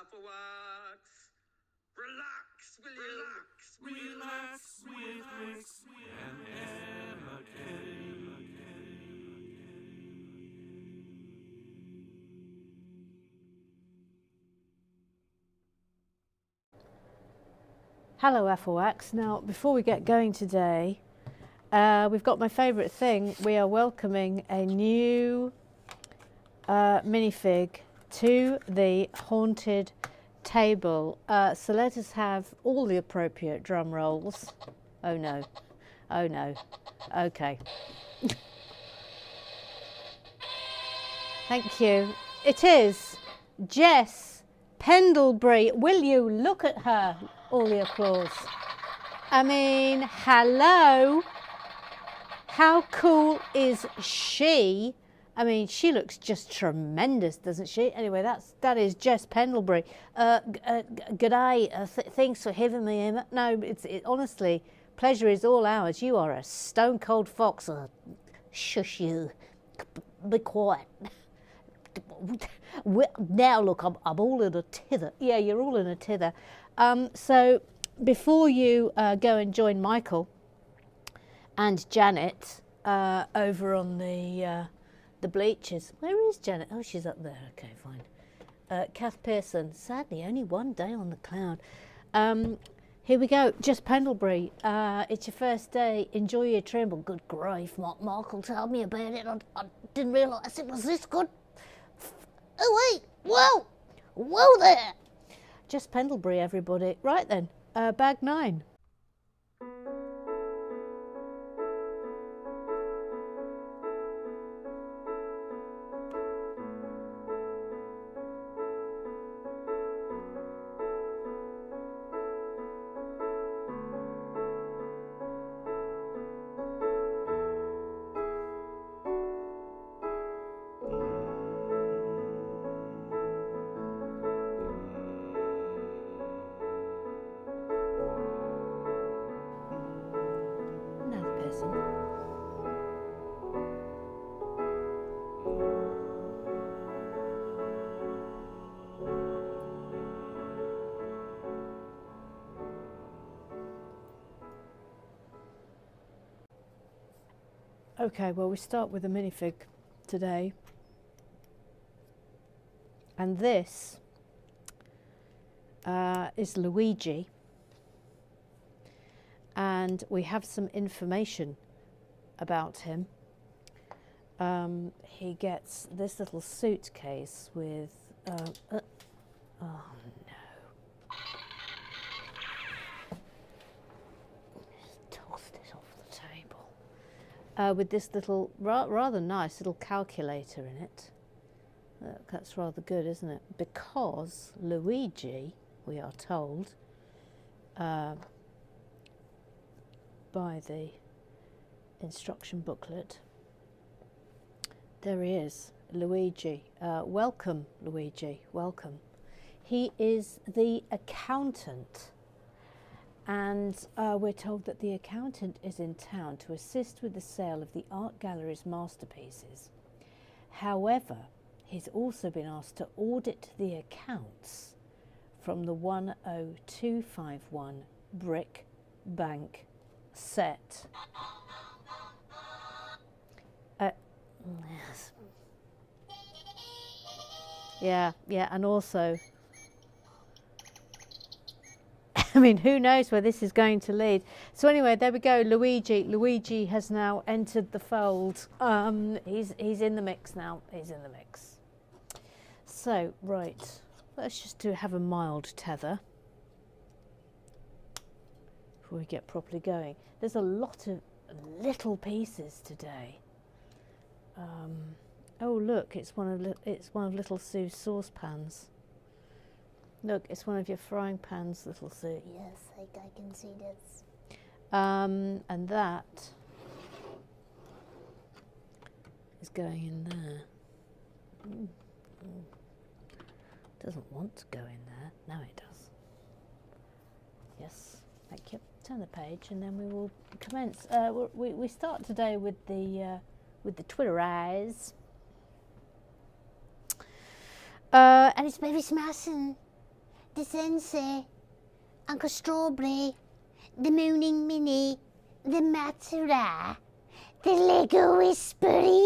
Afterwards, relax, will you? Relax with Rex and Emma Kelly. Hello, Afflewax. Now, before we get going today, we've got my favourite thing. We are welcoming a new minifig to the haunted table. So let us have all the appropriate drum rolls. Oh no. Oh no. Okay. Thank you. It is Jess Pendlebury. Will you look at her? All the applause. I mean, hello. How cool is she? I mean, she looks just tremendous, doesn't she? Anyway, that is Jess Pendlebury. Good day. Thanks for having me, Emma. No, honestly, pleasure is all ours. You are a stone cold fox. Shush you. Be quiet. Now look, I'm all in a tither. Yeah, you're all in a tither. So before you go and join Michael and Janet over on the bleachers. Where is Janet? Oh, she's up there. Okay, fine. Kath Pearson. Sadly, only one day on the cloud. Here we go. Jess Pendlebury. It's your first day. Enjoy your tremble. Good grief. Michael told me about it. I didn't realise it was this good. Oh, wait. Whoa. Whoa there. Jess Pendlebury, everybody. Right then. Bag 9. Okay, well, we start with a minifig today. And this is Luigi. And we have some information about him. He gets this little suitcase with... oh, no. Tossed it off the table. With this little, rather nice little calculator in it. That's rather good, isn't it? Because Luigi, we are told, by the instruction booklet, there he is, Luigi. Welcome, Luigi, welcome. He is the accountant. And we're told that the accountant is in town to assist with the sale of the art gallery's masterpieces. However, he's also been asked to audit the accounts from the 10251 brick bank set. Yes. Yeah, and also, I mean, who knows where this is going to lead. So anyway, there we go. Luigi has now entered the fold. He's in the mix now. He's in the mix. So, right, let's just have a mild tether before we get properly going. There's a lot of little pieces today. Oh look, it's one of Little Sue's saucepans. Look, it's one of your frying pans, Little Sue. Yes, I can see this. And that is going in there. Doesn't want to go in there. Now it does. Yes, thank you. Turn the page, and then we will commence. We start today with the Twitter eyes. And it's very smashing. Mr. Sensei, Uncle Strawberry, the Mooning Minnie, the Matsura, the Lego Whispery.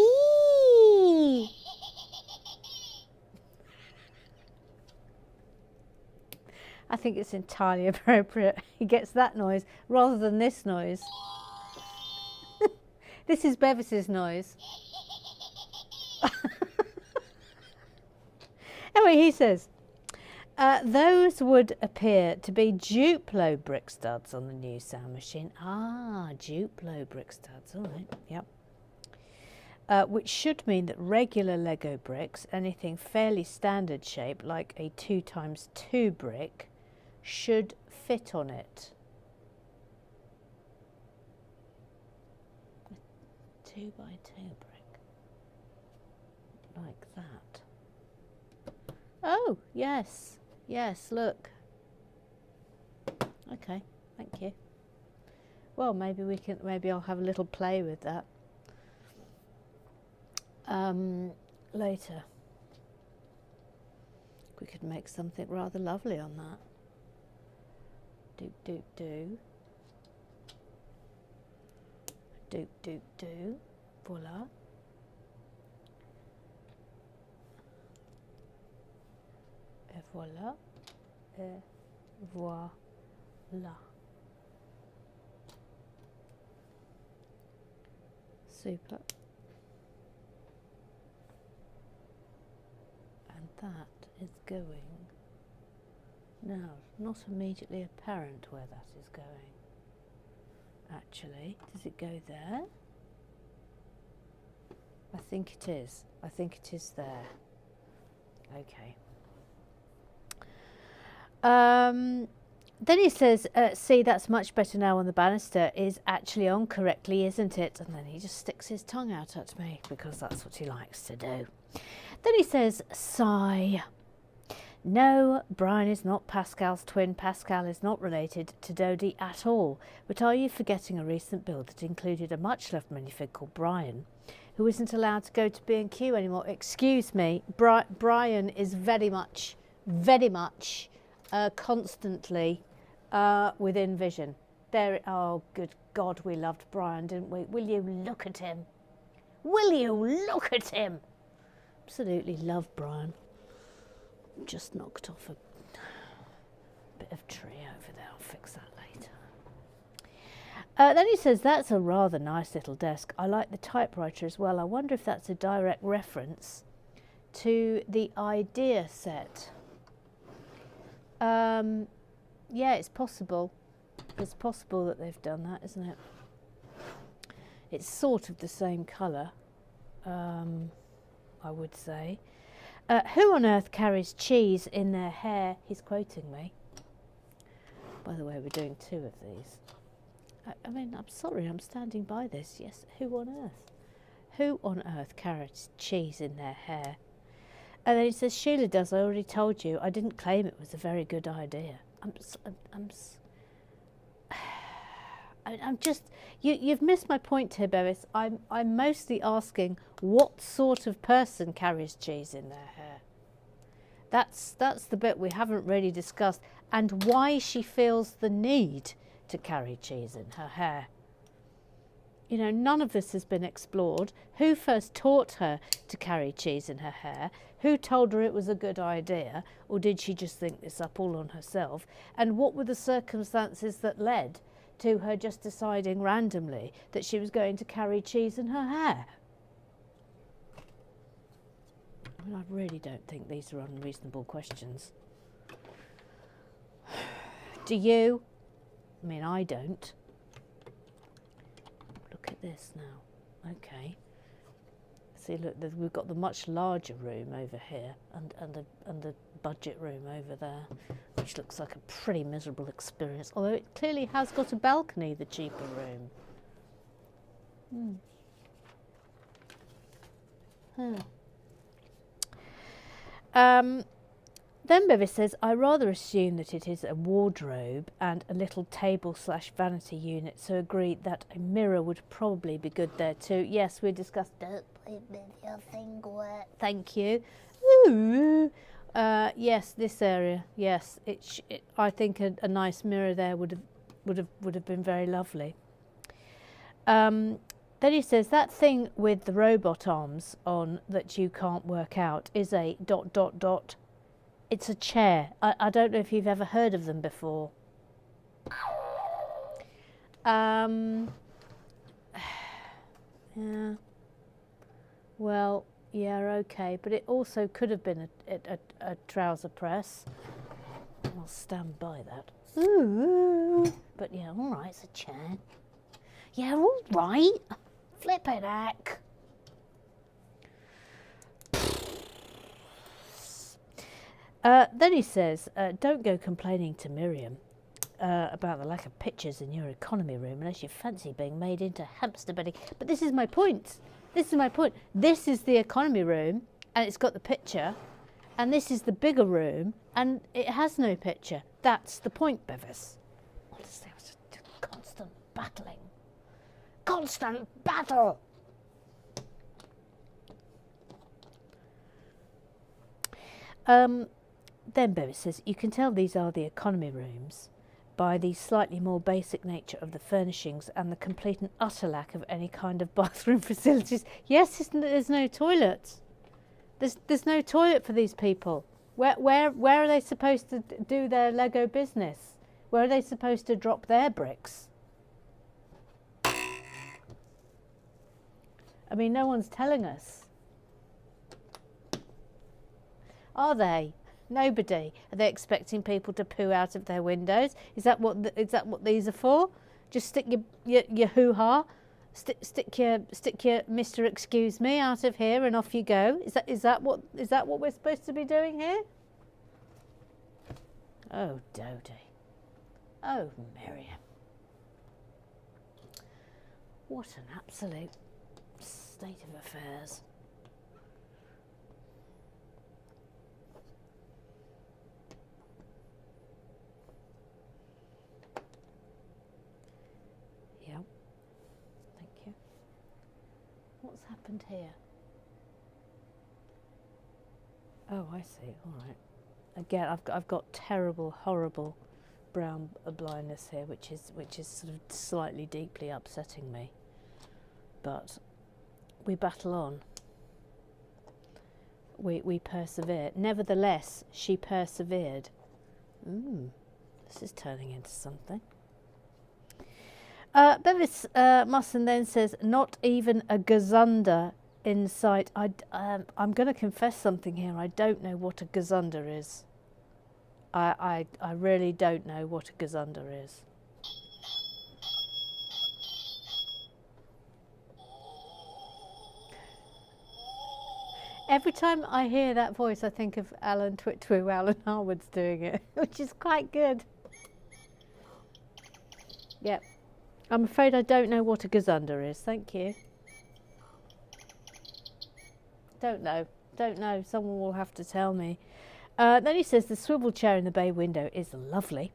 I think it's entirely appropriate. He gets that noise rather than this noise. This is Bevis's noise. Anyway, he says, those would appear to be Duplo brick studs on the new sound machine. Ah, Duplo brick studs, all right, yep. Which should mean that regular Lego bricks, anything fairly standard shape like a 2x2 brick, should fit on it. 2x2 brick, like that. Oh, yes, yes, look. Okay, thank you. Well, maybe I'll have a little play with that later. We could make something rather lovely on that. Do. Voila. Et voilà. Et voilà. Super. And that is going. Now, not immediately apparent where that is going. Actually, does it go there? I think it is. I think it is there. Okay. Then he says, see, that's much better now on the banister is actually on correctly, isn't it? And then he just sticks his tongue out at me because that's what he likes to do. Then he says, sigh. No, Brian is not Pascal's twin. Pascal is not related to Dodie at all. But are you forgetting a recent build that included a much-loved minifig called Brian, who isn't allowed to go to B&Q anymore? Excuse me, Brian is very much constantly within vision. There. Oh, good God, we loved Brian, didn't we? Will you look at him? Will you look at him? Absolutely love Brian. Just knocked off a bit of tree over there. I'll fix that later. Then he says, that's a rather nice little desk. I like the typewriter as well. I wonder if that's a direct reference to the idea set. Yeah, it's possible. It's possible that they've done that, isn't it? It's sort of the same colour, I would say. Who on earth carries cheese in their hair? He's quoting me. By the way, we're doing 2 of these. I mean, I'm sorry, I'm standing by this. Yes, who on earth? Who on earth carries cheese in their hair? And then he says, Sheila does, I already told you. I didn't claim it was a very good idea. I'm just, you've missed my point here, Bevis. I'm mostly asking what sort of person carries cheese in their hair. That's the bit we haven't really discussed, and why she feels the need to carry cheese in her hair. You know, none of this has been explored. Who first taught her to carry cheese in her hair? Who told her it was a good idea? Or did she just think this up all on herself? And what were the circumstances that led to her just deciding randomly that she was going to carry cheese in her hair? I mean, I really don't think these are unreasonable questions. Do you? I mean, I don't. Look at this now. Okay. See, look, we've got the much larger room over here and the budget room over there, which looks like a pretty miserable experience, although it clearly has got a balcony, the cheaper room. Then Bevis says, I rather assume that it is a wardrobe and a little table/vanity unit, so agreed that a mirror would probably be good there too. Yes, we discussed. Don't play with your finger. Thank you. Ooh. Yes, this area. Yes, I think a nice mirror there would have been very lovely. Then he says that thing with the robot arms on that you can't work out is a ... It's a chair. I don't know if you've ever heard of them before. Yeah. Well, yeah, okay, but it also could have been a trouser press. I'll stand by that. Ooh. But yeah, all right, it's a chair. Yeah, all right. Flip it, heck. Then he says, don't go complaining to Miriam about the lack of pictures in your economy room unless you fancy being made into hamster bedding. But this is my point. This is my point. This is the economy room, and it's got the picture, and this is the bigger room, and it has no picture. That's the point, Bevis. Honestly, it was just constant battling. Constant battle! Then Bevis says, you can tell these are the economy rooms by the slightly more basic nature of the furnishings and the complete and utter lack of any kind of bathroom facilities. Yes, there's no toilet. There's no toilet for these people. Where are they supposed to do their Lego business? Where are they supposed to drop their bricks? I mean, no one's telling us. Are they? Nobody. Are they expecting people to poo out of their windows? Is that what these are for? Just stick your hoo-ha, stick your Mr. Excuse Me out of here, and off you go. Is that what we're supposed to be doing here? Oh, Dodie. Oh, Miriam. What an absolute state of affairs. What's happened here? Oh, I see. All right. Again, I've got terrible, horrible brown blindness here, which is sort of slightly deeply upsetting me. But we battle on. We persevere. Nevertheless, she persevered. This is turning into something. Bevis Musson then says, not even a gazunder in sight. I'm going to confess something here. I don't know what a gazunder is. I really don't know what a gazunder is. Every time I hear that voice, I think of Alan Twitwoo, Alan Harwood's doing it, which is quite good. Yep. I'm afraid I don't know what a gazunder is. Thank you. Don't know. Someone will have to tell me. Then he says the swivel chair in the bay window is lovely.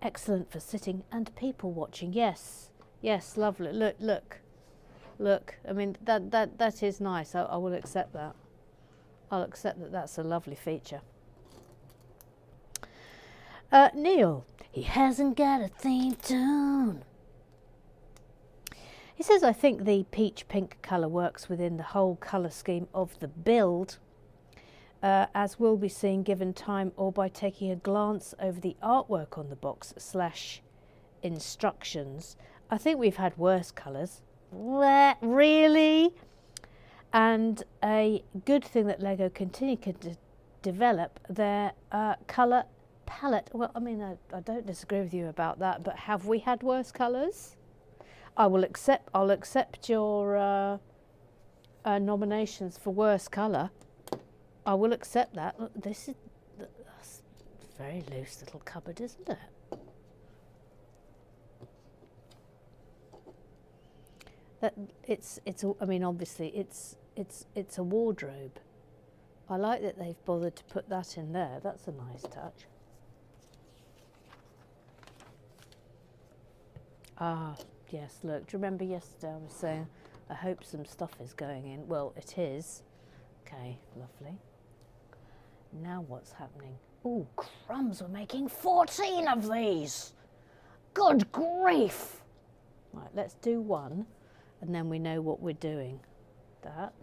Excellent for sitting and people watching. Yes, lovely. Look. I mean, that is nice. I will accept that. I'll accept that that's a lovely feature. Neil, he hasn't got a theme tune. He says, I think the peach-pink colour works within the whole colour scheme of the build, as will be seen given time or by taking a glance over the artwork on the box / instructions. I think we've had worse colours. Really? And a good thing that Lego continue to develop their colour palette. Well, I mean, I don't disagree with you about that, but have we had worse colours? I'll accept your nominations for worst colour. I will accept that. Look, that's a very loose little cupboard, isn't it? I mean, obviously it's a wardrobe. I like that they've bothered to put that in there. That's a nice touch. Ah. Yes, look, do you remember yesterday I was saying, I hope some stuff is going in? Well, it is. Okay, lovely. Now what's happening? Oh, crumbs, we're making 14 of these. Good grief. Right, let's do one, and then we know what we're doing. That.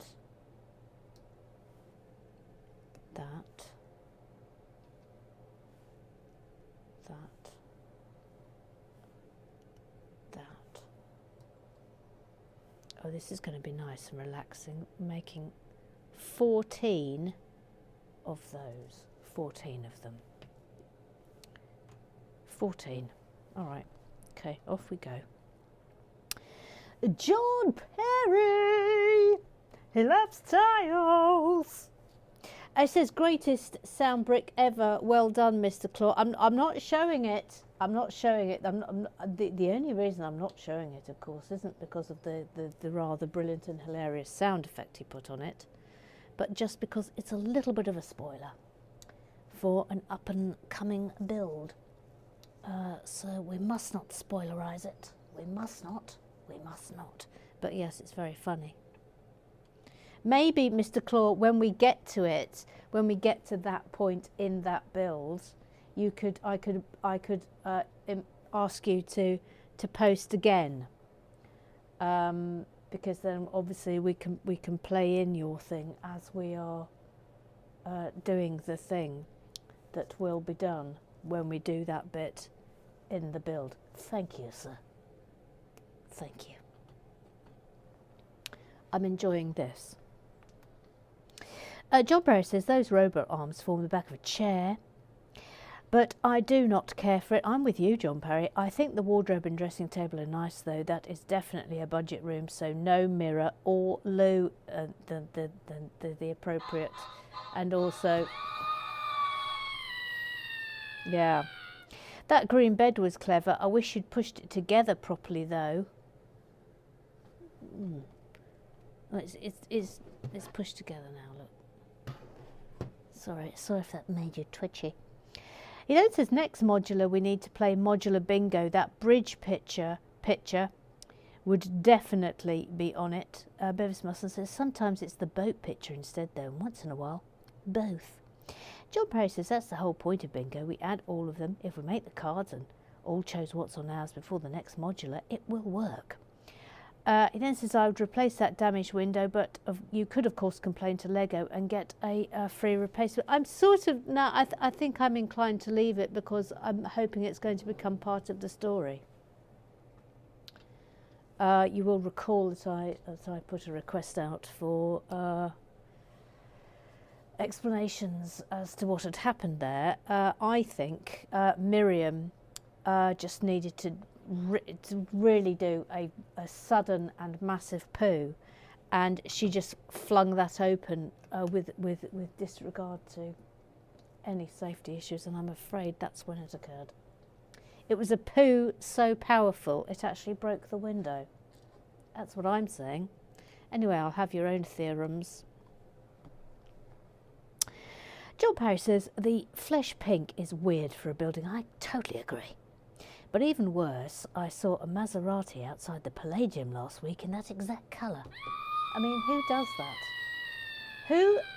That. That. That. Oh, this is going to be nice and relaxing. Making 14 of those. 14 of them. 14. All right. Okay, off we go. John Perry! He loves tiles! It says, greatest sound brick ever. Well done, Mr. Claw. I'm not showing it. I'm not showing it. The only reason I'm not showing it, of course, isn't because of the rather brilliant and hilarious sound effect he put on it, but just because it's a little bit of a spoiler for an up-and-coming build. So we must not spoilerize it. We must not. We must not. But yes, it's very funny. Maybe, Mr. Claw, when we get to it, when we get to that point in that build, I could ask you to post again, because then obviously we can play in your thing as we are doing the thing that will be done when we do that bit in the build. Thank you, sir. Thank you. I'm enjoying this. John Barry says, those robot arms form the back of a chair, but I do not care for it. I'm with you, John Perry. I think the wardrobe and dressing table are nice, though. That is definitely a budget room, so no mirror or low, the appropriate, and also, yeah. That green bed was clever. I wish you'd pushed it together properly, though. It's pushed together now, look. Sorry if that made you twitchy. He then says, next modular we need to play modular bingo. That bridge picture would definitely be on it. Bevis Musson says, sometimes it's the boat picture instead, though, and once in a while, both. John Perry says, that's the whole point of bingo. We add all of them. If we make the cards and all chose what's on ours before the next modular, it will work. He then says, I would replace that damaged window, but you could, of course, complain to Lego and get a free replacement. I'm sort of, no, I think I'm inclined to leave it because I'm hoping it's going to become part of the story. You will recall that I put a request out for explanations as to what had happened there. I think Miriam just needed to really do a sudden and massive poo, and she just flung that open with disregard to any safety issues, and I'm afraid that's when it occurred. It was a poo so powerful it actually broke the window. That's what I'm saying. Anyway, I'll have your own theorems. John Parry says, the flesh pink is weird for a building. I totally agree. But even worse, I saw a Maserati outside the Palladium last week in that exact colour. I mean, who does that?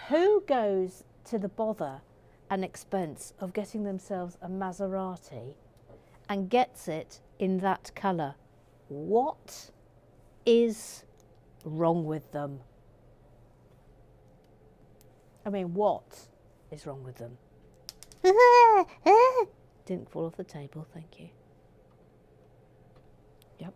Who goes to the bother and expense of getting themselves a Maserati and gets it in that colour? What is wrong with them? I mean, what is wrong with them? Didn't fall off the table, thank you. Yep.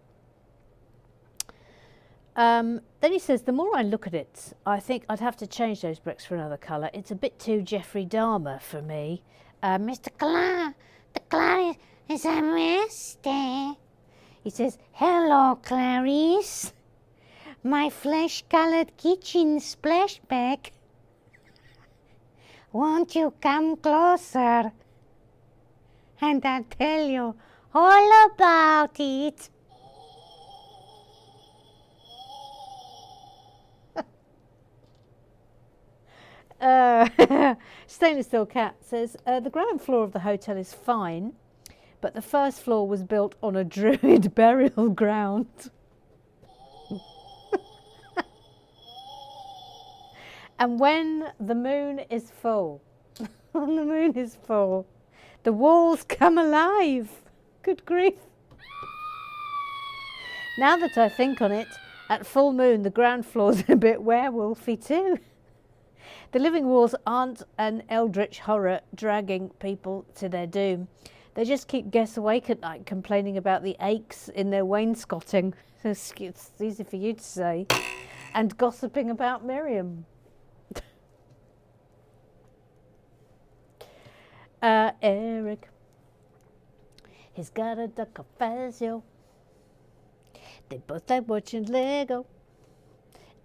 Then he says, the more I look at it, I think I'd have to change those bricks for another colour. It's a bit too Jeffrey Dahmer for me. Mr. The Clarice is a master. He says, hello, Clarice. My flesh-coloured kitchen splashback. Won't you come closer? And I'll tell you all about it. Stainless Steel Cat says, the ground floor of the hotel is fine, but the first floor was built on a druid burial ground. And when the moon is full. when the moon is full. The walls come alive. Good grief. Now that I think on it, at full moon the ground floor's a bit werewolfy too. The living walls aren't an eldritch horror dragging people to their doom. They just keep guests awake at night complaining about the aches in their wainscoting. It's easy for you to say. And gossiping about Miriam. Eric. He's got a duck confessio. They both like watching Lego.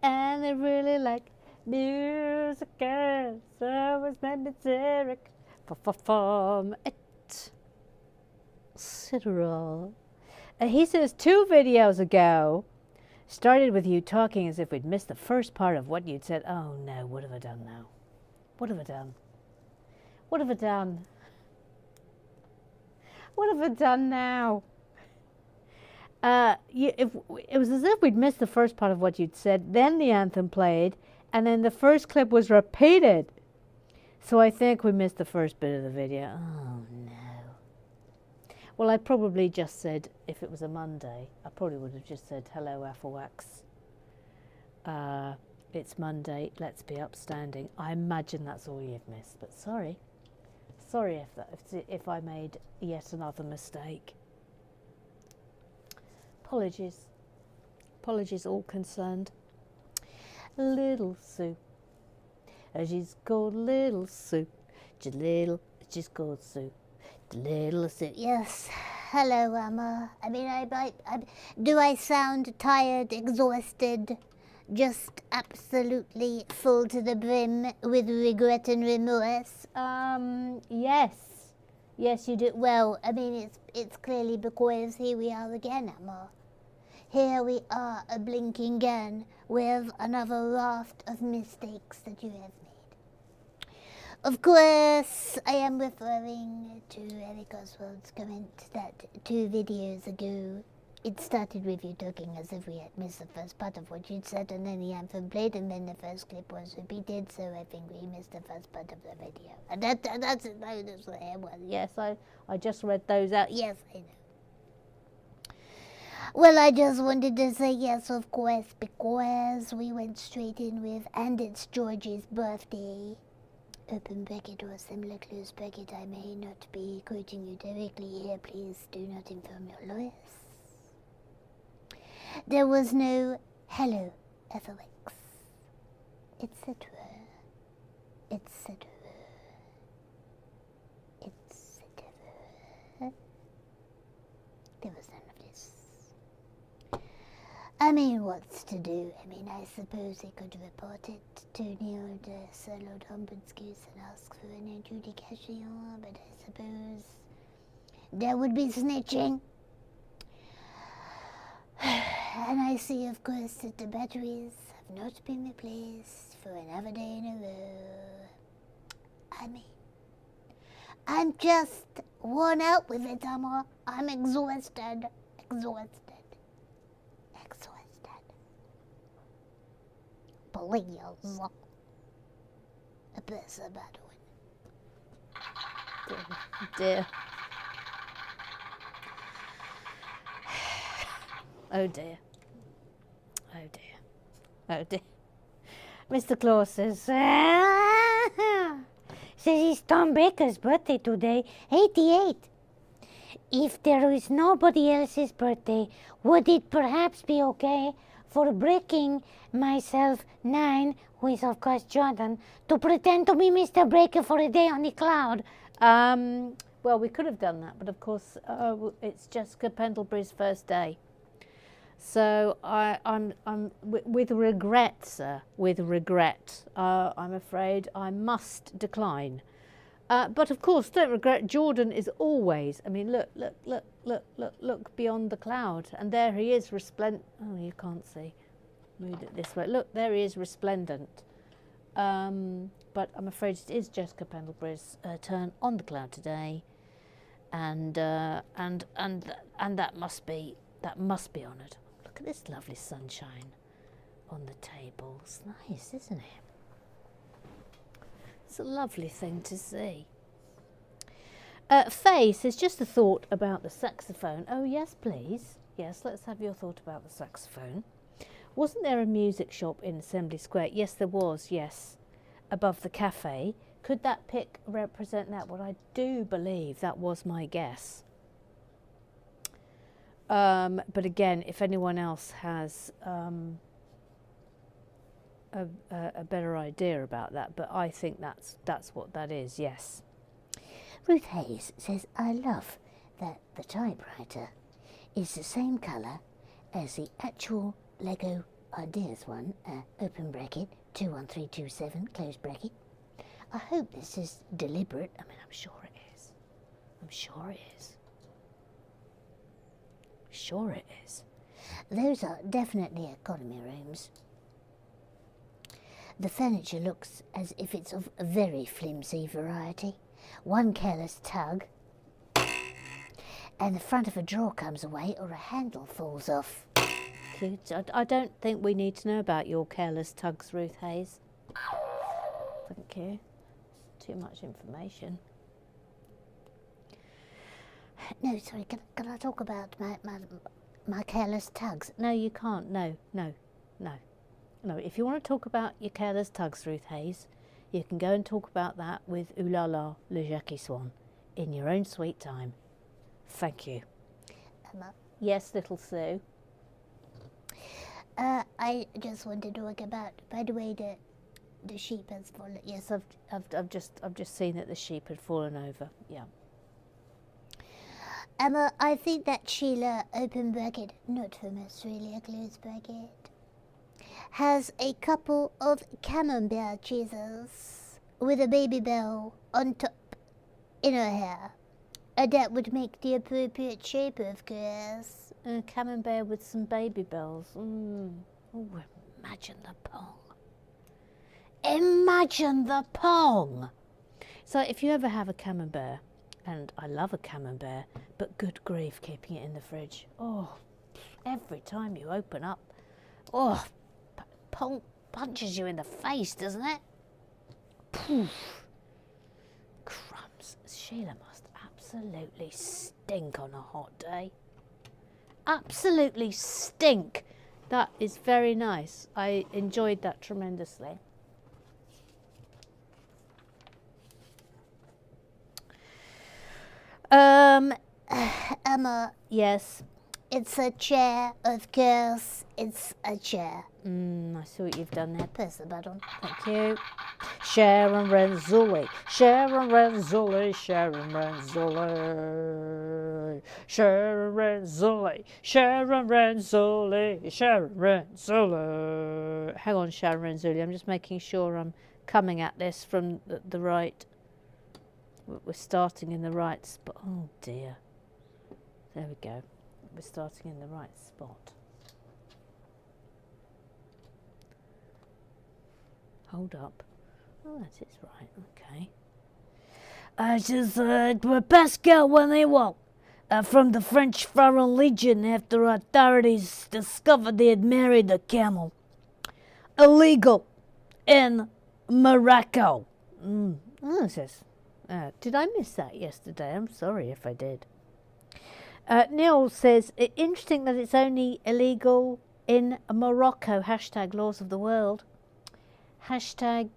And they really like music. So his name is Eric. From it. Citral. He says 2 videos ago started with you talking as if we'd missed the first part of what you'd said. Oh no, what have I done now? What have I done? What have I done? What have I done now? It was as if we'd missed the first part of what you'd said, then the anthem played, and then the first clip was repeated. So I think we missed the first bit of the video. Oh no. Well, I probably just said, if it was a Monday, I probably would have just said, hello, Afflewax. It's Monday, let's be upstanding. I imagine that's all you've missed, but sorry. Sorry if I made yet another mistake. Apologies. Apologies all concerned. Little Sue. She's called Little Sue. She's called Sue. Little Sue. Yes. Hello, Emma. I mean, do I sound tired, exhausted, just absolutely full to the brim with regret and remorse? Yes. Yes, you do. Well, I mean, it's clearly because here we are again, Emma. Here we are, a blinking again, with another raft of mistakes that you have made. Of course, I am referring to Eric Oswald's comment that 2 videos ago, it started with you talking as if we had missed the first part of what you'd said, and then the anthem played, and then the first clip was repeated, so I think we missed the first part of the video. And that's what I was. Yes, I just read those out. Yes, I know. Well, I just wanted to say yes, of course, because we went straight in with, and it's George's birthday. Open bracket or similar close bracket. I may not be quoting you directly here. Please do not inform your lawyers. There was no hello, Afflewax, etc., etc., etc. There was none of this. I mean, what's to do? I mean, I suppose he could report it to Neil Sir Lord Ombudsman's Goose and ask for an adjudication, but I suppose there would be snitching. And I see, of course, that the batteries have not been replaced for another day in a row. I mean, I'm just worn out with it, Emma. I'm exhausted. Please. A bit of bad one. Dear. Oh dear. Oh dear. Oh dear. Mr. Claus says, Says it's Tom Baker's birthday today, 88. If there is nobody else's birthday, would it perhaps be okay for breaking myself 9, who is of course Jordan, to pretend to be Mr. Breaker for a day on the cloud? well, we could have done that, but of course it's Jessica Pendlebury's first day. So I'm with regret, sir, with regret, I'm afraid I must decline. But of course, don't regret, Jordan is always, I mean, look beyond the cloud. And there he is, resplendent. Oh, you can't see. Move it this way. Look, there he is, resplendent. But I'm afraid it is Jessica Pendlebury's turn on the cloud today. And that must be honoured. Look at this lovely sunshine on the table. It's nice, isn't it? It's a lovely thing to see. Faye says, just a thought about the saxophone. Oh, yes, please. Yes, let's have your thought about the saxophone. Wasn't there a music shop in Assembly Square? Yes, there was, yes, above the cafe. Could that pic represent that? Well, I do believe that was my guess. But again, if anyone else has a better idea about that, but I think that's what that is, yes. Ruth Hayes says, I love that the typewriter is the same colour as the actual Lego Ideas one, open bracket, 21327, close bracket. I hope this is deliberate. I mean, I'm sure it is. I'm sure it is. Sure it is. Those are definitely economy rooms. The furniture looks as if it's of a very flimsy variety. One careless tug and the front of a drawer comes away or a handle falls off. I don't think we need to know about your careless tugs, Ruth Hayes. Thank you. Too much information. No, sorry, can I talk about my careless tugs? No, you can't. No. If you want to talk about your careless tugs, Ruth Hayes, you can go and talk about that with Ooh La La, Le Jackie Swan in your own sweet time. Thank you. Emma? Yes, little Sue? I just wanted to talk about, by the way, the sheep has fallen. Yes, I've just seen that the sheep had fallen over. Yeah. Emma, I think that Sheila, open bracket, not from Australia, close bracket, has a couple of camembert cheeses with a baby bell on top in her hair. That would make the appropriate shape, of course. Camembert with some baby bells. Oh, imagine the pong. Imagine the pong! So if you ever have a camembert, and I love a camembert, but good grief, keeping it in the fridge. Oh, every time you open up, pong punches you in the face, doesn't it? Poof. Crumbs. Sheila must absolutely stink on a hot day. Absolutely stink. That is very nice. I enjoyed that tremendously. Emma. Yes. It's a chair, of course. It's a chair. I see what you've done there. Press the button. Thank you. Sharon Renzulli. Sharon Renzulli. Sharon Renzulli. Sharon Renzulli. Sharon Renzulli. Sharon Renzulli. Hang on, Sharon Renzulli. I'm just making sure I'm coming at this from the right. We're starting in the right spot. Oh dear. There we go. We're starting in the right spot. Hold up. Oh, that is right. Okay. She said, Pascal when they walked from the French Foreign Legion after authorities discovered they had married a camel. Illegal in Morocco. Oh, it says. Did I miss that yesterday? I'm sorry if I did. Neil says, interesting that it's only illegal in Morocco. Hashtag laws of the world. Hashtag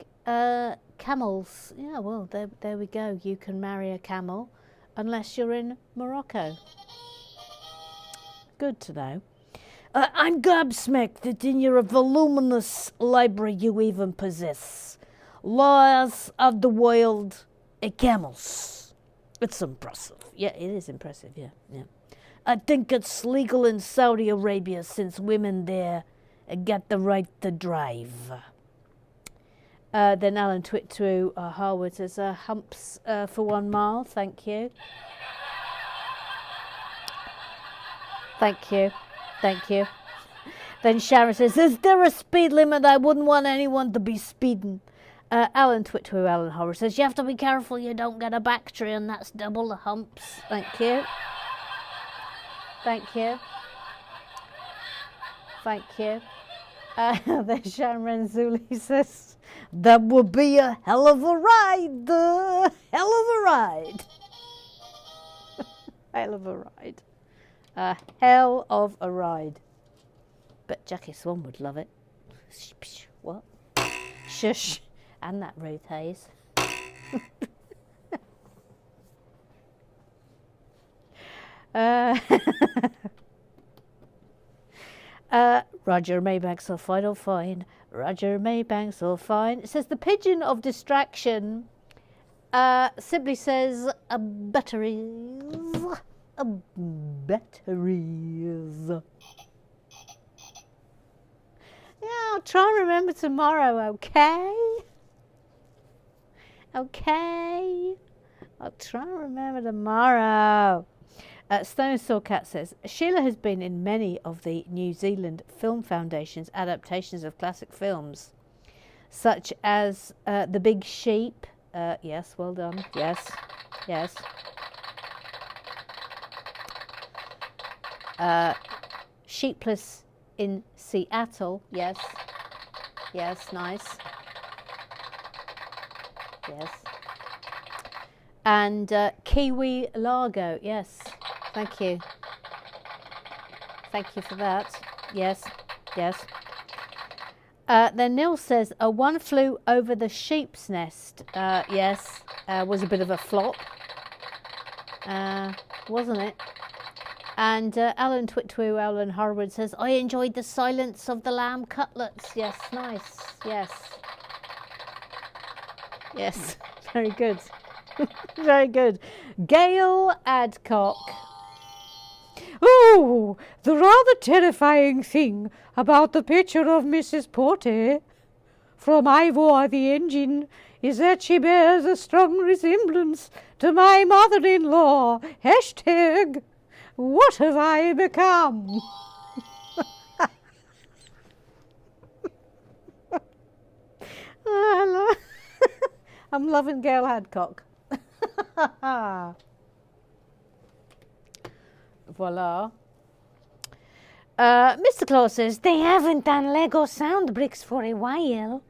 camels. Yeah, well, there we go. You can marry a camel unless you're in Morocco. Good to know. I'm gobsmacked that in your voluminous library you even possess laws of the world camels. It's impressive. Yeah, it is impressive. Yeah. I think it's legal in Saudi Arabia since women there get the right to drive. Then Alan Twitteru Harwood says, humps for 1 mile. Thank you. Thank you. Thank you. Then Sharon says, is there a speed limit? I wouldn't want anyone to be speeding. Alan Twitteru Alan Harwood says, you have to be careful you don't get a Bactrian. That's double the humps. Thank you. Thank you. Thank you. Then Sharon Zuli says, that would be a hell of a ride. Hell of a ride. Hell of a ride. A hell of a ride. But Jackie Swan would love it. What? Shush. And that Ruth Hayes. Roger Maybanks will fine, all fine. Roger Maybanks will fine. It says the pigeon of distraction simply says batteries. Batteries. Yeah, I'll try and remember tomorrow, okay? Okay. I'll try and remember tomorrow. Stone Saw Cat says, Sheila has been in many of the New Zealand Film Foundation's adaptations of classic films, such as The Big Sheep. Yes, well done. Yes, yes. Sheepless in Seattle. Yes, yes, nice. Yes. And Kiwi Largo. Yes. Thank you. Thank you for that. Yes, yes. Then Neil says, One Flew Over the Sheep's Nest. Yes, was a bit of a flop. Wasn't it? And Alan Twitwoo, Alan Harwood says, I enjoyed the Silence of the Lamb cutlets. Yes, nice. Yes. Yes, very good. Very good. Gail Adcock. Oh, the rather terrifying thing about the picture of Mrs. Porter from Ivor the Engine is that she bears a strong resemblance to my mother-in-law. Hashtag, what have I become? I'm loving Gail Hadcock. Voila. Mr. Claus says, they haven't done Lego sound bricks for a while.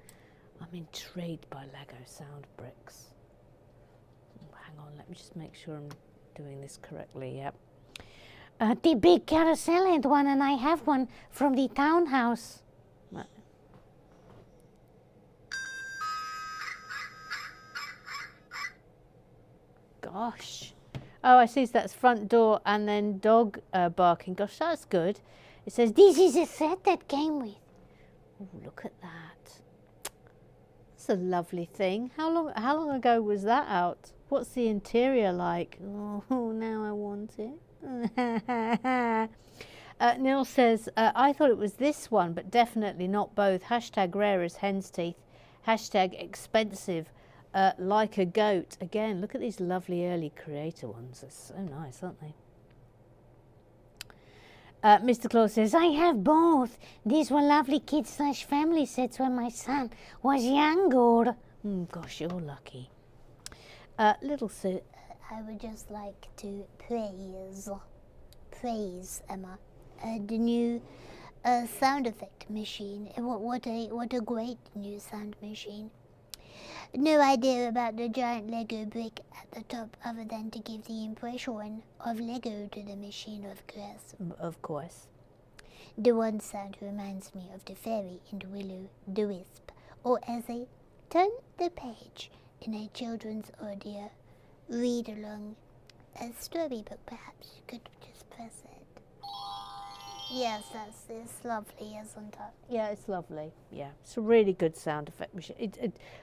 I'm intrigued by Lego sound bricks. Hang on, let me just make sure I'm doing this correctly. Yep. The big carousel had one, and I have one from the townhouse. Gosh. Oh, I see. So that's front door and then dog barking. Gosh, that's good. It says, this is a set that came with. Oh, look at that. That's a lovely thing. How long ago was that out? What's the interior like? Oh, now I want it. Neil says, I thought it was this one, but definitely not both. Hashtag rare as hen's teeth. Hashtag expensive. Like a goat. Again, look at these lovely early creator ones. They're so nice, aren't they? Mr. Claus says, I have both. These were lovely kids/family sets when my son was younger. Gosh, you're lucky. Little Sue. I would just like to praise Emma, the new sound effect machine. What a great new sound machine. No idea about the giant Lego brick at the top other than to give the impression of Lego to the machine, of course. Of course. The one sound reminds me of the fairy in Willow the Wisp, or as I turn the page in a children's audio read-along, a storybook perhaps. You could just press it. Yes, it's lovely, isn't it? Yeah, it's lovely. Yeah, it's a really good sound effect machine.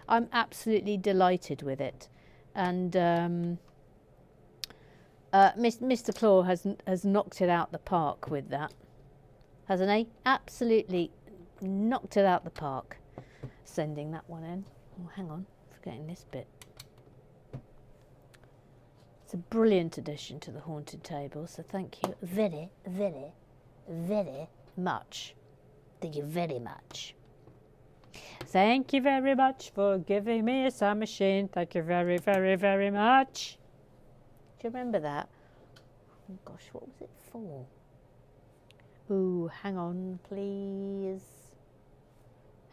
I'm absolutely delighted with it, and Mr. Claw has knocked it out the park with that, hasn't he? Absolutely knocked it out the park. Sending that one in. Oh, hang on, forgetting this bit. It's a brilliant addition to the Haunted Table, so thank you very, very, very much. Thank you very much. Thank you very much for giving me a sound machine. Thank you very, very, very much. Do you remember that? Oh gosh, what was it for? Ooh, hang on, please.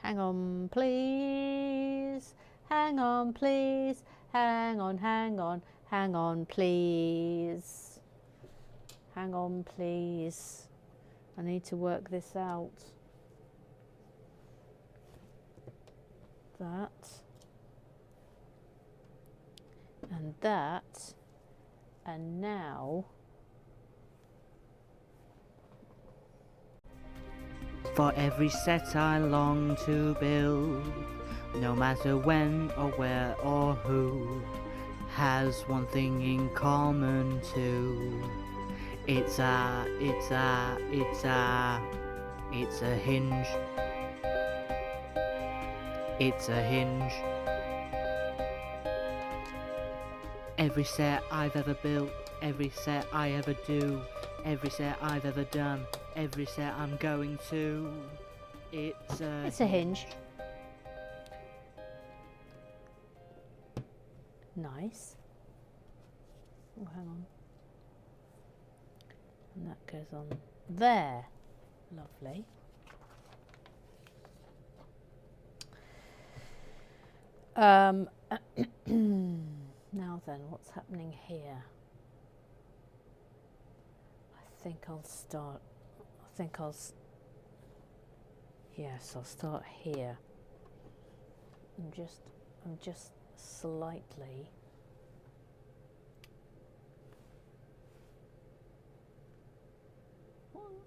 Hang on, please. Hang on, please. Hang on, hang on. Hang on, please. Hang on, please. I need to work this out. That. And that. And now. For every set I long to build, no matter when or where or who, has one thing in common too. It's a hinge. It's a hinge. Every set I've ever built, every set I ever do, every set I've ever done, every set I'm going to. It's a hinge. Nice. Oh, hang on. And that goes on there. Lovely. Now then, what's happening here? Yes, I'll start here. I'm just slightly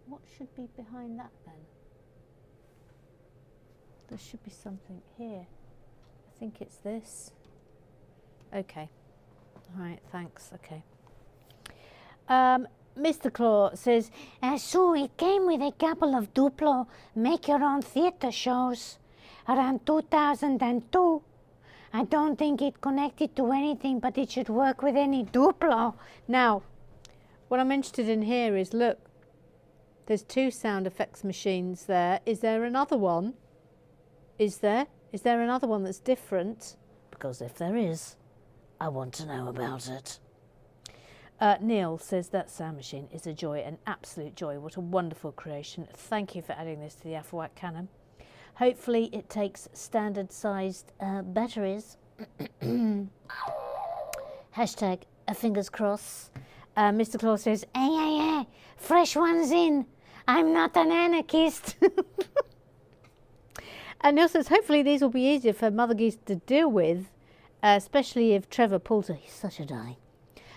what should be behind that then? There should be something here. I think it's this. Okay. All right, thanks. Okay. Mr. Claw says, So it came with a couple of Duplo make-your-own theatre shows around 2002. I don't think it connected to anything, but it should work with any Duplo. now, what I'm interested in here is, look, there's 2 sound effects machines there. Is there another one? Is there? Is there another one that's different? Because if there is, I want to know about it. Neil says that sound machine is a joy, an absolute joy. What a wonderful creation. Thank you for adding this to the Afroac canon. Hopefully it takes standard sized batteries. Hashtag fingers crossed. Mr. Claus says, hey, fresh ones in. I'm not an anarchist. And Neil says, hopefully these will be easier for Mother Goose to deal with, especially if Trevor Poulter, he's such a die,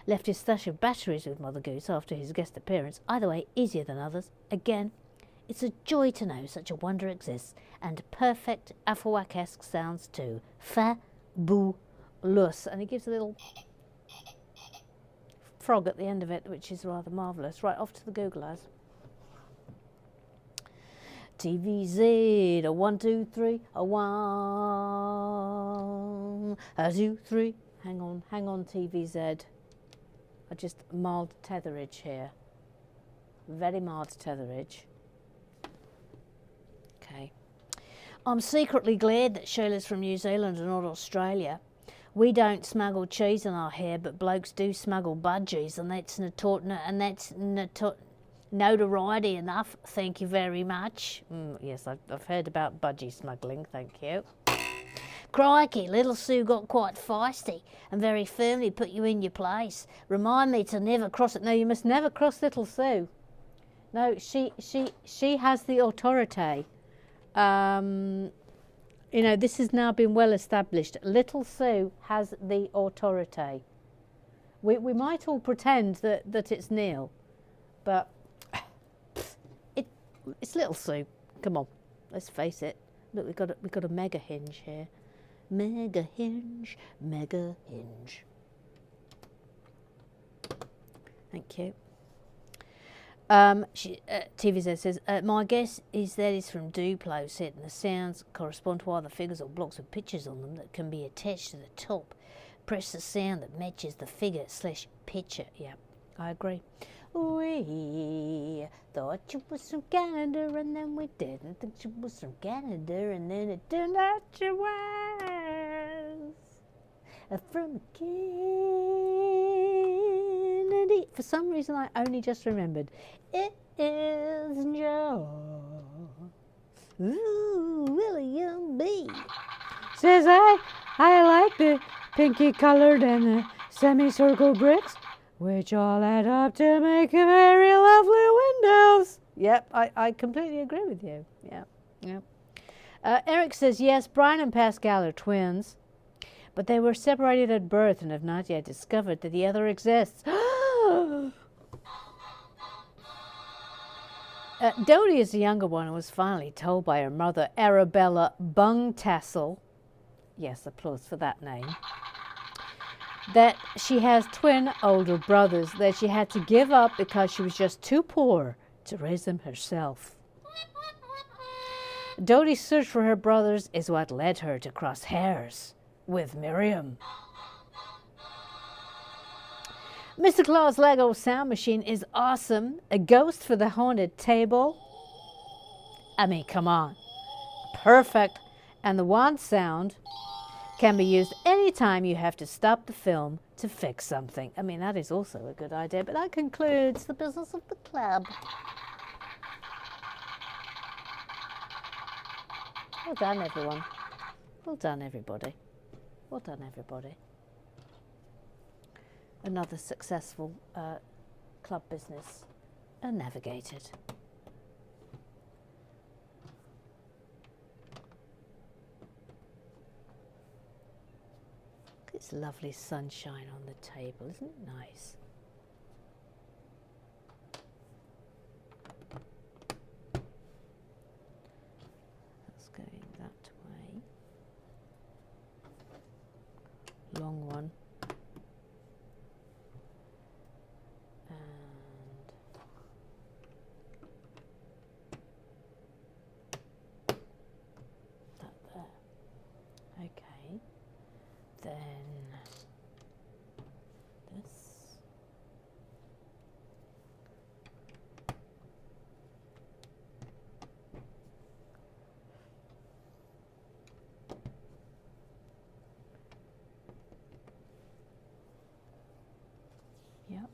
left his stash of batteries with Mother Goose after his guest appearance. Either way, easier than others. Again, it's a joy to know such a wonder exists, and perfect Afroac-esque sounds too. Fabulous. And he gives a little frog at the end of it, which is rather marvellous. Right, off to the Googlers. TVZ, a 1, 2, 3, a 1, a 2, 3. Hang on, TVZ. I just mild tetherage here. Very mild tetherage. Okay. I'm secretly glad that Sheila's from New Zealand and not Australia. We don't smuggle cheese in our hair, but blokes do smuggle budgies, and that's notoriety enough. Thank you very much. Yes, I've heard about budgie smuggling. Thank you. Crikey, little Sue got quite feisty and very firmly put you in your place. Remind me to never cross it. No, you must never cross little Sue. No, she has the authority. You know, this has now been well established. Little Sue has the authority. We might all pretend that it's Neil, but it's little Sue. Come on, let's face it. Look, we've got a mega hinge here. Mega hinge, mega hinge. Thank you. TVZ says, my guess is that it's from Duplo set, and the sounds correspond to either figures or blocks with pictures on them that can be attached to the top. Press the sound that matches the figure / picture. Yeah, I agree. We thought she was from Canada, and then we didn't think she was from Canada, and then it turned out she was from Kennedy. For some reason, I only just remembered. It is just Ooh, William B. Says I like the pinky colored and the semicircle bricks, which all add up to make a very lovely windows. Yep, I completely agree with you. Yep. Eric says, yes, Brian and Pascal are twins, but they were separated at birth and have not yet discovered that the other exists. Dodie is the younger one and was finally told by her mother, Arabella Bungtassel, yes, applause for that name, that she has twin older brothers that she had to give up because she was just too poor to raise them herself. Dodie's search for her brothers is what led her to cross hairs with Miriam. Mr. Claus Lego sound machine is awesome. A ghost for the haunted table. I mean, come on. Perfect. And the wand sound can be used anytime you have to stop the film to fix something. I mean, that is also a good idea, but that concludes the business of the club. Well done, everyone. Well done, everybody. Well done, everybody. Another successful club business navigated. It's lovely sunshine on the table, isn't it nice? That's going that way. Long one. Okay, then this. Yep,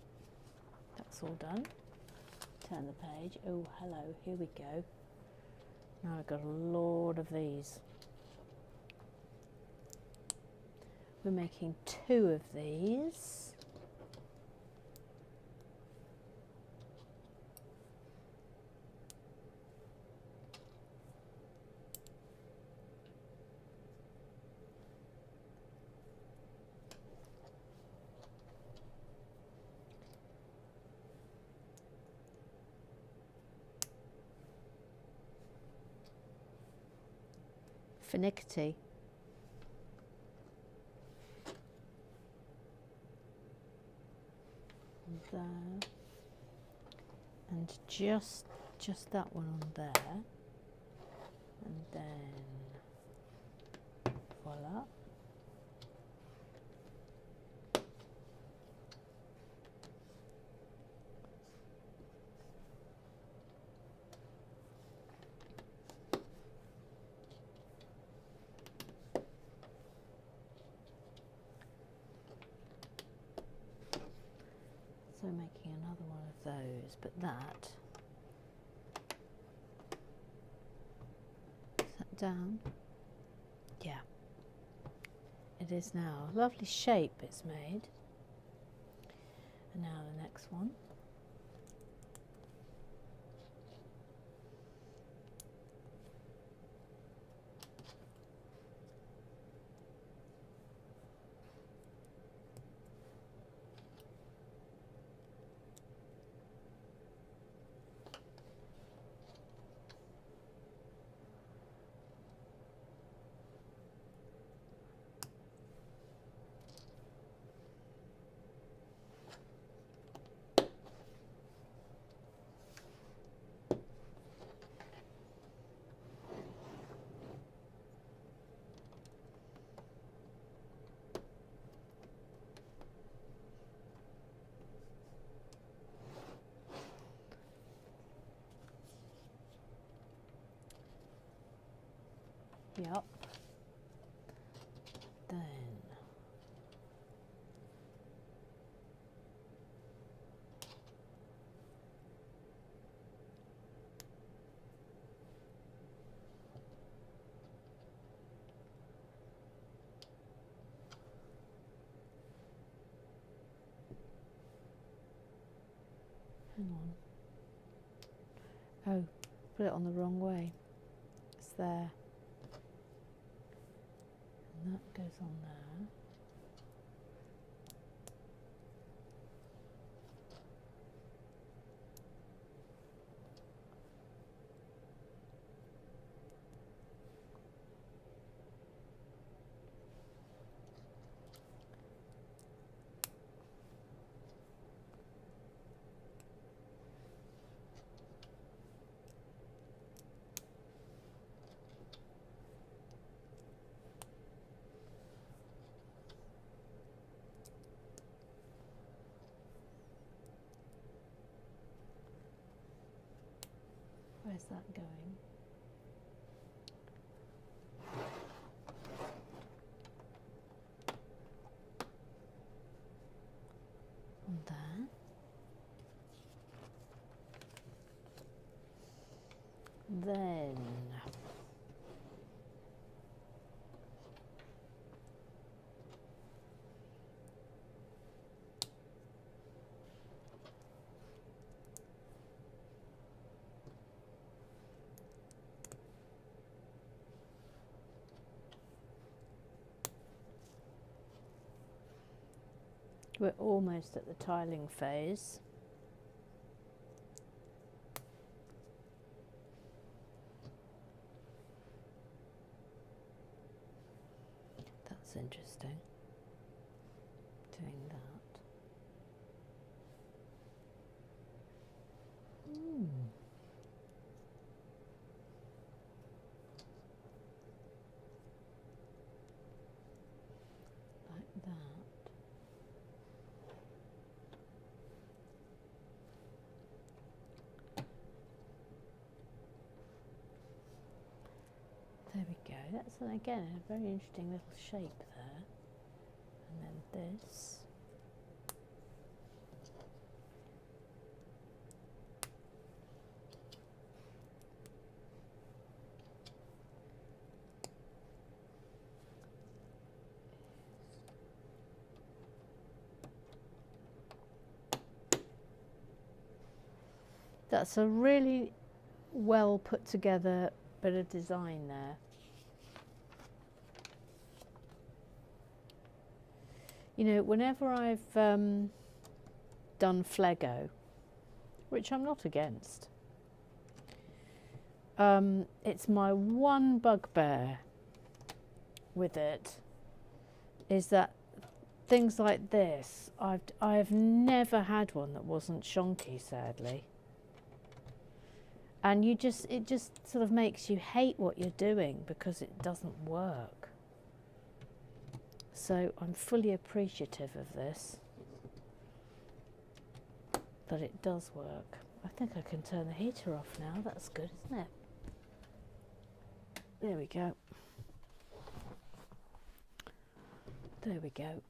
that's all done. Turn the page. Oh, hello, here we go. Now I've got a lot of these. We're making 2 of these. Finicky. There, and just that one on there, and then voila. So making another one of those, but that, is that down? Yeah, it is now. Lovely shape it's made. And now the next one. Yep. Then Hang on. Oh, put it on the wrong way. It's there. And that goes on there. Where's that going? On there. Then we're almost at the tiling phase. That's interesting. Doing that. Like that. There we go. That's again a very interesting little shape there. And then this. That's a really well put together bit of design there. You know, whenever I've done Flego, which I'm not against, it's my one bugbear with it is that things like this, I've never had one that wasn't shonky, sadly. And it just sort of makes you hate what you're doing because it doesn't work. So I'm fully appreciative of this, that it does work. I think I can turn the heater off now. That's good, isn't it? There we go. There we go.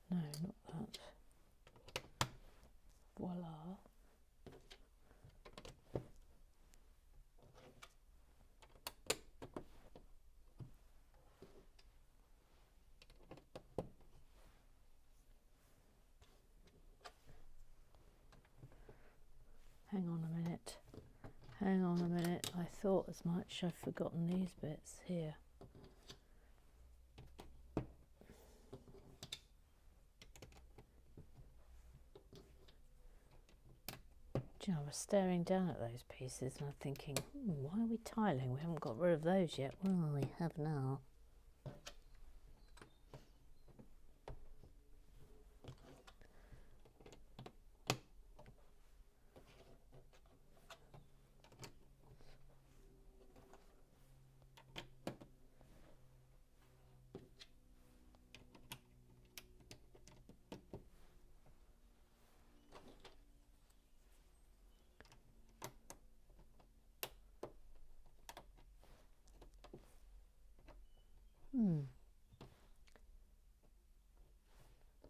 No, not that. Voila. Hang on a minute. Hang on a minute. I thought as much. I've forgotten these bits here. You know, I was staring down at those pieces and I'm thinking, why are we tiling? We haven't got rid of those yet. Well, we have now.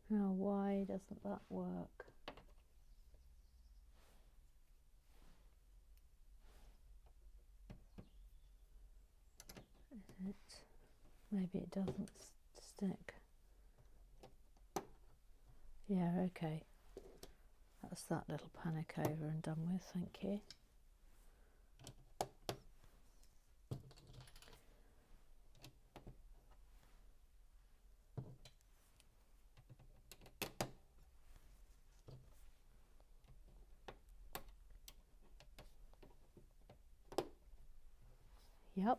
Now, why doesn't that work? Is it? Maybe it doesn't stick. Yeah, okay. That's that little panic over and done with, thank you. Yep.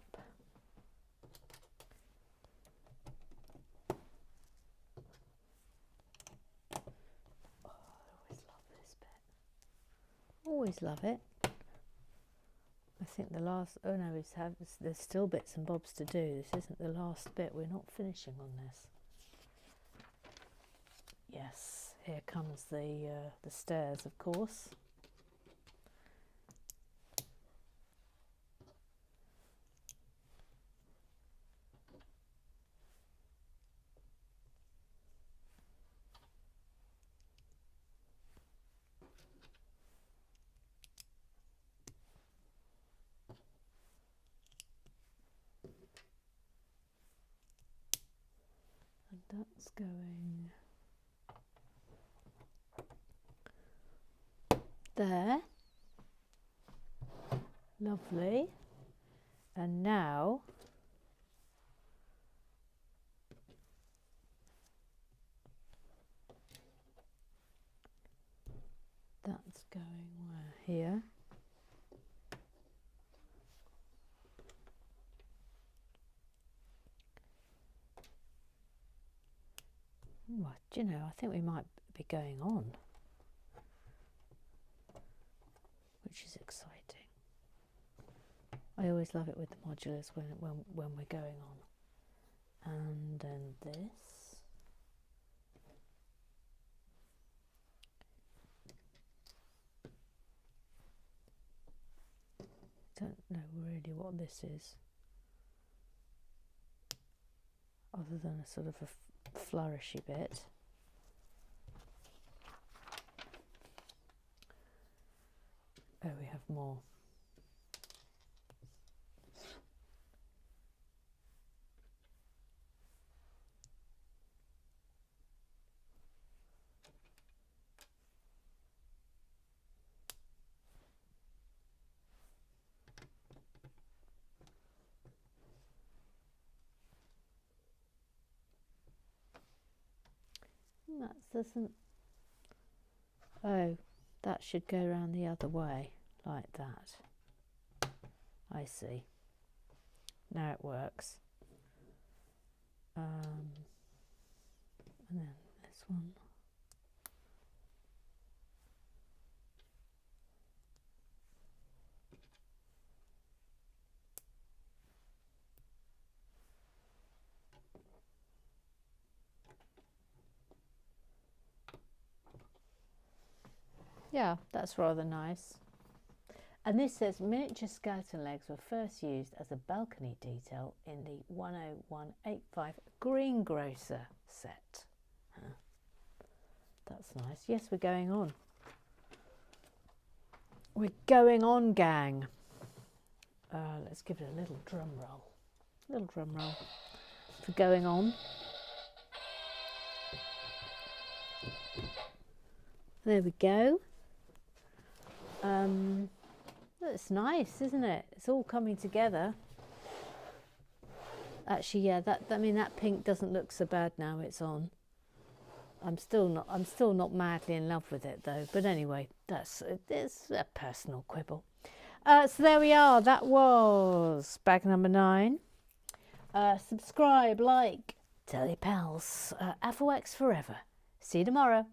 Oh, I always love this bit. Always love it. I think the last, oh no, there's still bits and bobs to do. This isn't the last bit. We're not finishing on this. Yes, here comes the stairs, of course. And that's going there. Lovely. And now that's going where? Here. Well, do you know, I think we might be going on, which is exciting. I always love it with the modulars when we're going on. And then this. Don't know really what this is, other than a sort of a flourishy bit. Oh, we have more. That doesn't. Oh, that should go around the other way, like that. I see. Now it works. And then this one. Yeah, that's rather nice. And this says miniature skeleton legs were first used as a balcony detail in the 10185 greengrocer set. Huh. That's nice. Yes, we're going on. We're going on, gang. Let's give it a little drum roll. Little drum roll for going on. There we go. That's nice, isn't it? It's all coming together. Actually, yeah, that pink doesn't look so bad now it's on. I'm still not madly in love with it though. But anyway, it's a personal quibble. So there we are. That was bag number 9. Subscribe, like, tell your pals. Afterworks forever. See you tomorrow.